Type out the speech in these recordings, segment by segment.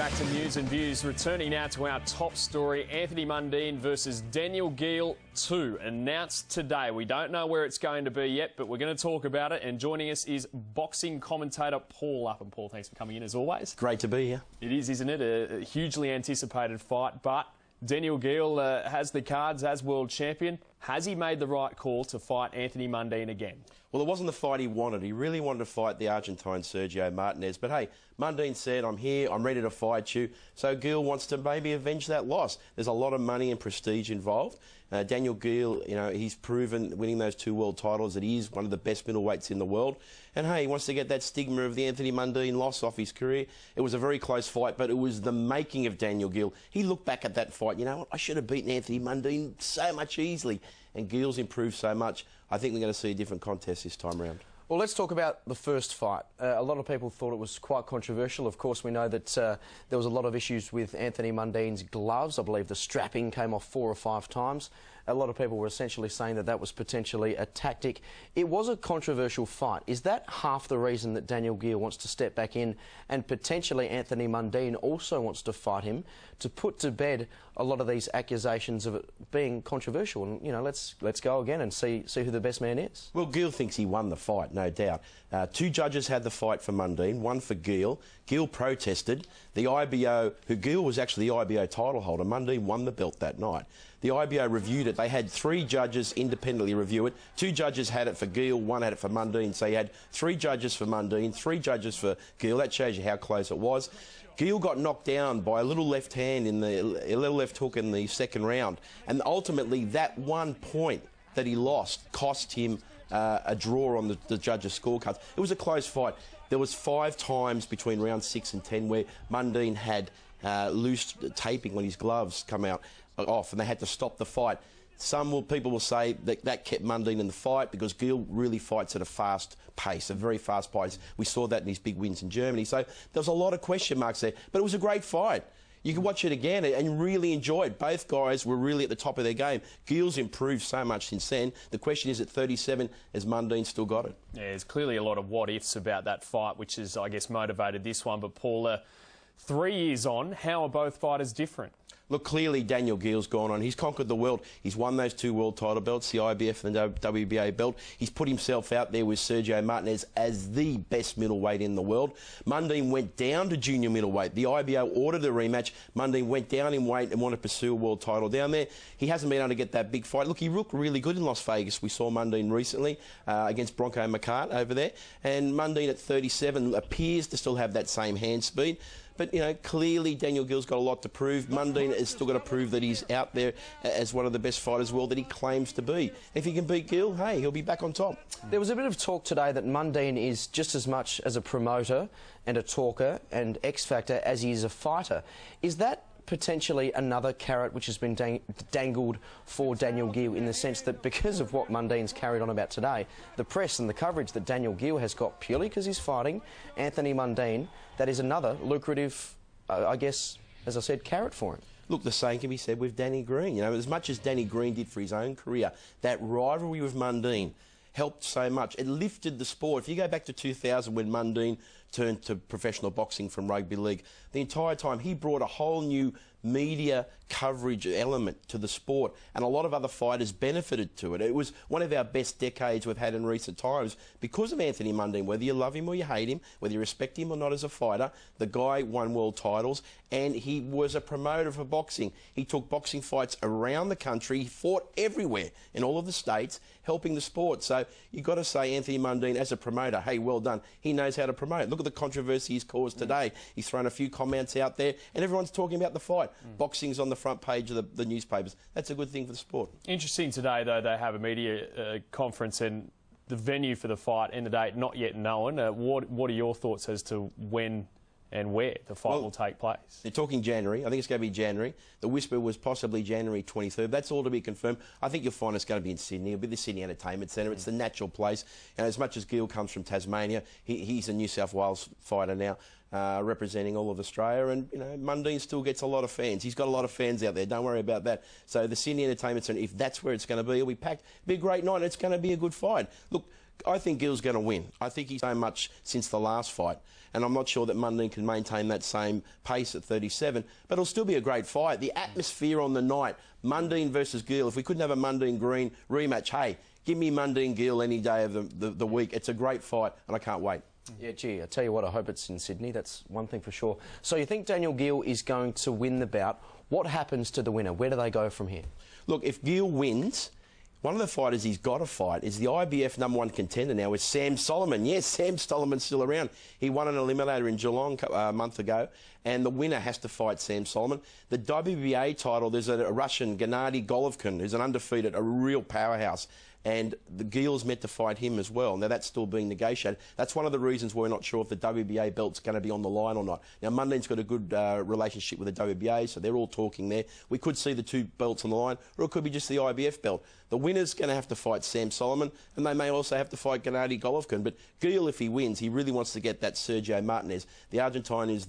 Back to news and views. Returning now to our top story, Anthony Mundine versus Daniel Geale 2, announced today. We don't know where it's going to be yet, but we're going to talk about it. And joining us is boxing commentator Paul Upham. Paul, thanks for coming in as always. Great to be here. It is, isn't it? A hugely anticipated fight, but Daniel Geale has the cards as world champion. Has he made the right call to fight Anthony Mundine again? Well, it wasn't the fight he wanted. He really wanted to fight the Argentine Sergio Martinez. But hey, Mundine said, I'm here, I'm ready to fight you. So Geale wants to maybe avenge that loss. There's a lot of money and prestige involved. Daniel Geale, you know, he's proven winning those 2 world titles that he is one of the best middleweights in the world. And hey, he wants to get that stigma of the Anthony Mundine loss off his career. It was a very close fight, but it was the making of Daniel Geale. He looked back at that fight, you know what, I should have beaten Anthony Mundine so much easily. And Geale's improved so much. I think we're going to see a different contest this time around. Well, let's talk about the first fight. A lot of people thought it was quite controversial. Of course, we know that there was a lot of issues with Anthony Mundine's gloves. I believe the strapping came off 4 or 5 times. A lot of people were essentially saying that that was potentially a tactic. It was a controversial fight. Is that half the reason that Daniel Geale wants to step back in, and potentially Anthony Mundine also wants to fight him, to put to bed a lot of these accusations of it being controversial? And, you know, let's go again and see who the best man is. Well, Geale thinks he won the fight, no doubt. 2 judges had the fight for Mundine, 1 for Geale. Geale protested. The IBO, who Geale was actually the IBO title holder, Mundine won the belt that night. The IBO reviewed it. They had 3 judges independently review it. 2 judges had it for Geale, 1 had it for Mundine. So you had 3 judges for Mundine, 3 judges for Geale. That shows you how close it was. Geale got knocked down by a little left hand a little left hook in the 2nd round. And ultimately, that 1 point that he lost cost him a draw on the judges' scorecards. It was a close fight. There was 5 times between round 6 and 10 where Mundine had loose taping on his gloves come out off, and they had to stop the fight. People will say that kept Mundine in the fight because Geale really fights at a fast pace, a very fast pace. We saw that in his big wins in Germany. So there was a lot of question marks there, but it was a great fight. You can watch it again and really enjoy it. Both guys were really at the top of their game. Geale's improved so much since then. The question is, at 37, has Mundine still got it? Yeah, there's clearly a lot of what-ifs about that fight, which has, I guess, motivated this one. But, Paul, 3 years on, how are both fighters different? Look, clearly Daniel Geale's gone on. He's conquered the world. He's won those 2 world title belts, the IBF and the WBA belt. He's put himself out there with Sergio Martinez as the best middleweight in the world. Mundine went down to junior middleweight. The IBO ordered a rematch. Mundine went down in weight and wanted to pursue a world title down there. He hasn't been able to get that big fight. Look, he looked really good in Las Vegas. We saw Mundine recently against Bronco McCart over there. And Mundine at 37 appears to still have that same hand speed. But, you know, clearly Daniel Geale's got a lot to prove. Mundine has still got to prove that he's out there as one of the best fighters in the world that he claims to be. If he can beat Geale, hey, he'll be back on top. There was a bit of talk today that Mundine is just as much as a promoter and a talker and X-factor as he is a fighter. Is that potentially another carrot which has been dangled for Daniel Geale, in the sense that because of what Mundine's carried on about today, the press and the coverage that Daniel Geale has got purely because he's fighting Anthony Mundine, that is another lucrative, I guess, as I said, carrot for him? Look, the same can be said with Danny Green. You know, as much as Danny Green did for his own career, that rivalry with Mundine helped so much. It lifted the sport. If you go back to 2000, when Mundine turned to professional boxing from rugby league, the entire time he brought a whole new media coverage element to the sport, and a lot of other fighters benefited to it. It was one of our best decades we've had in recent times because of Anthony Mundine. Whether you love him or you hate him, whether you respect him or not as a fighter, the guy won world titles, and he was a promoter for boxing. He took boxing fights around the country. He fought everywhere in all of the states, helping the sport. So you've got to say Anthony Mundine, as a promoter, hey, well done. He knows how to promote. Look at the controversy he's caused today. He's thrown a few comments out there, and everyone's talking about the fight. Boxing's on the front page of the newspapers. That's a good thing for the sport. Interesting today, though, they have a media conference, and the venue for the fight and the date not yet known. What are your thoughts as to when and where the fight will take place? They're talking January. I think it's going to be January. The whisper was possibly January 23rd. That's all to be confirmed. I think you'll find it's going to be in Sydney. It'll be the Sydney Entertainment Centre. It's the natural place. And as much as Geale comes from Tasmania, he's a New South Wales fighter now, representing all of Australia. And, you know, Mundine still gets a lot of fans. He's got a lot of fans out there. Don't worry about that. So the Sydney Entertainment Centre, if that's where it's going to be, it'll be packed. It'll be a great night. It's going to be a good fight. Look, I think Geale's going to win. I think he's so much since the last fight, and I'm not sure that Mundine can maintain that same pace at 37, but it'll still be a great fight. The atmosphere on the night, Mundine versus Geale, if we couldn't have a Mundine-Green rematch, hey, give me Mundine-Geale any day of the week. It's a great fight, and I can't wait. Yeah, gee, I tell you what, I hope it's in Sydney. That's one thing for sure. So you think Daniel Geale is going to win the bout. What happens to the winner? Where do they go from here? Look, if Geale wins, one of the fighters he's got to fight is the IBF #1 contender now is Sam Solomon. Yes, Sam Solomon's still around. He won an eliminator in Geelong a month ago, and the winner has to fight Sam Solomon. The WBA title, there's a Russian, Gennady Golovkin, who's an undefeated, a real powerhouse. And the Geale's meant to fight him as well. Now, that's still being negotiated. That's one of the reasons we're not sure if the WBA belt's going to be on the line or not. Now, Mundine's got a good relationship with the WBA, so they're all talking there. We could see the two belts on the line, or it could be just the IBF belt. The winner's going to have to fight Sam Solomon, and they may also have to fight Gennady Golovkin. But Geale, if he wins, he really wants to get that Sergio Martinez. The Argentine is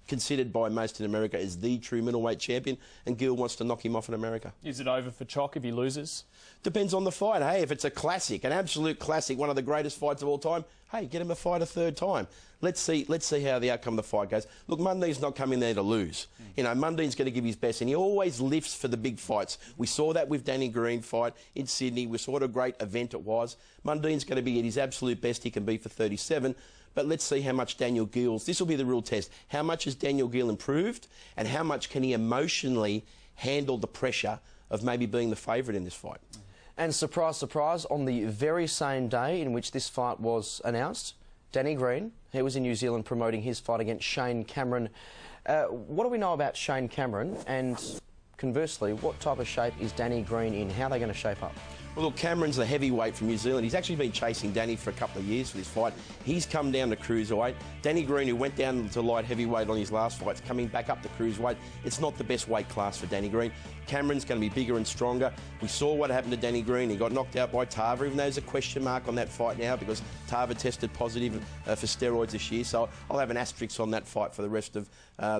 considered by most in America as the true middleweight champion, and Geale wants to knock him off in America. Is it over for Choc if he loses? Depends on the fight. Hey, if it's a classic, an absolute classic, one of the greatest fights of all time, hey, get him a fight a third time. Let's see how the outcome of the fight goes. Look, Mundine's not coming there to lose. You know, Mundine's going to give his best, and he always lifts for the big fights. We saw that with Danny Green fight in Sydney. We saw what a great event it was. Mundine's going to be at his absolute best he can be for 37. But let's see how much Daniel Geale's... This will be the real test. How much has Daniel Geale improved, and how much can he emotionally handle the pressure of maybe being the favourite in this fight? And surprise, surprise, on the very same day in which this fight was announced, Danny Green, he was in New Zealand promoting his fight against Shane Cameron. What do we know about Shane Cameron? And conversely, what type of shape is Danny Green in? How are they going to shape up? Well, look, Cameron's the heavyweight from New Zealand. He's actually been chasing Danny for a couple of years for this fight. He's come down to cruiserweight. Danny Green, who went down to light heavyweight on his last fight, is coming back up to cruiserweight. It's not the best weight class for Danny Green. Cameron's going to be bigger and stronger. We saw what happened to Danny Green. He got knocked out by Tarver, even though there's a question mark on that fight now because Tarver tested positive for steroids this year. So I'll have an asterisk on that fight for the rest of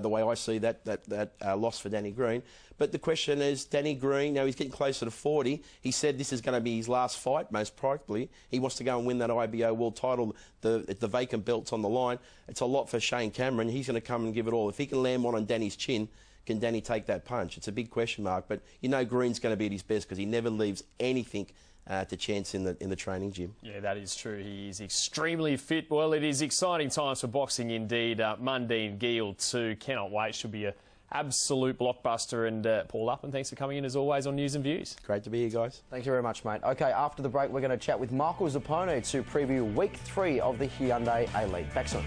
the way I see that loss for Danny Green. But the question is, Danny Green, now he's getting closer to 40. He said this is going to be his last fight, most probably. He wants to go and win that IBO world title. The vacant belt's on the line. It's a lot for Shane Cameron. He's going to come and give it all. If he can land one on Danny's chin, can Danny take that punch? It's a big question mark. But you know Green's going to be at his best because he never leaves anything to chance in the training gym. Yeah, that is true. He is extremely fit. Well, it is exciting times for boxing indeed. Mundine, Geale too. Cannot wait. Should be a absolute blockbuster. And Paul Upham, thanks for coming in as always on News and Views. Great to be here, guys. Thank you very much, mate. OK, after the break, we're going to chat with Michael Zappone to preview Week 3 of the Hyundai A-League. Back soon.